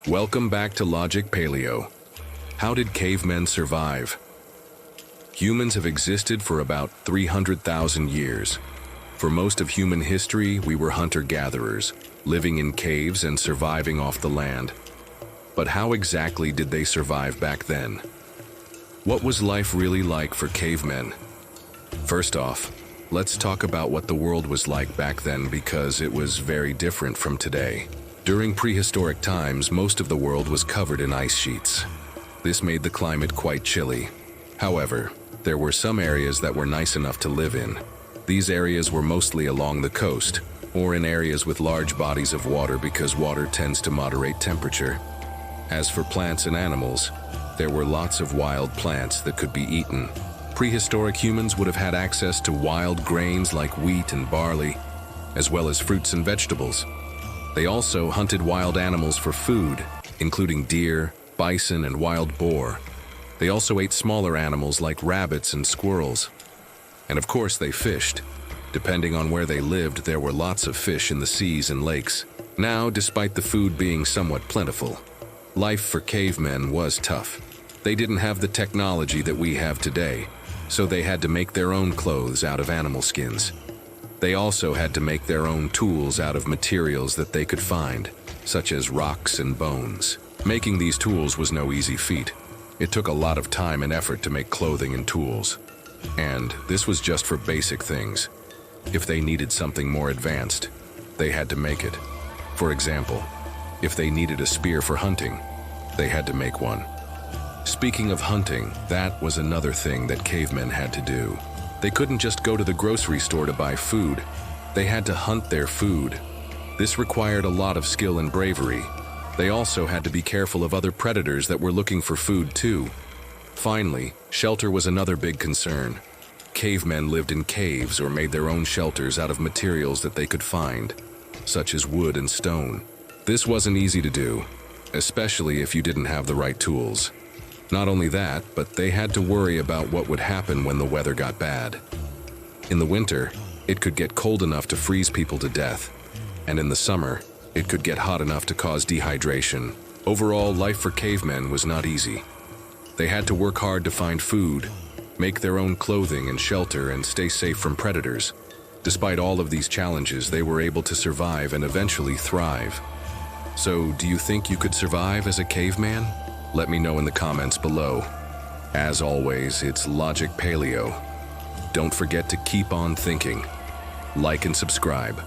Welcome back to Logic Paleo. How did cavemen survive? Humans have existed for about 300,000 years. For most of human history, we were hunter-gatherers, living in caves and surviving off the land. But how exactly did they survive back then? What was life really like for cavemen? First off, let's talk about what the world was like back then because it was very different from today. During prehistoric times, most of the world was covered in ice sheets. This made the climate quite chilly. However, there were some areas that were nice enough to live in. These areas were mostly along the coast, or in areas with large bodies of water because water tends to moderate temperature. As for plants and animals, there were lots of wild plants that could be eaten. Prehistoric humans would have had access to wild grains like wheat and barley, as well as fruits and vegetables. They also hunted wild animals for food, including deer, bison, and wild boar. They also ate smaller animals like rabbits and squirrels. And of course, they fished. Depending on where they lived, there were lots of fish in the seas and lakes. Now, despite the food being somewhat plentiful, life for cavemen was tough. They didn't have the technology that we have today, so they had to make their own clothes out of animal skins. They also had to make their own tools out of materials that they could find, such as rocks and bones. Making these tools was no easy feat. It took a lot of time and effort to make clothing and tools. And this was just for basic things. If they needed something more advanced, they had to make it. For example, if they needed a spear for hunting, they had to make one. Speaking of hunting, that was another thing that cavemen had to do. They couldn't just go to the grocery store to buy food. They had to hunt their food. This required a lot of skill and bravery. They also had to be careful of other predators that were looking for food too. Finally, shelter was another big concern. Cavemen lived in caves or made their own shelters out of materials that they could find, such as wood and stone. This wasn't easy to do, especially if you didn't have the right tools. Not only that, but they had to worry about what would happen when the weather got bad. In the winter, it could get cold enough to freeze people to death, and in the summer, it could get hot enough to cause dehydration. Overall, life for cavemen was not easy. They had to work hard to find food, make their own clothing and shelter, and stay safe from predators. Despite all of these challenges, they were able to survive and eventually thrive. So, do you think you could survive as a caveman? Let me know in the comments below. As always, it's Logic Paleo. Don't forget to keep on thinking. Like and subscribe.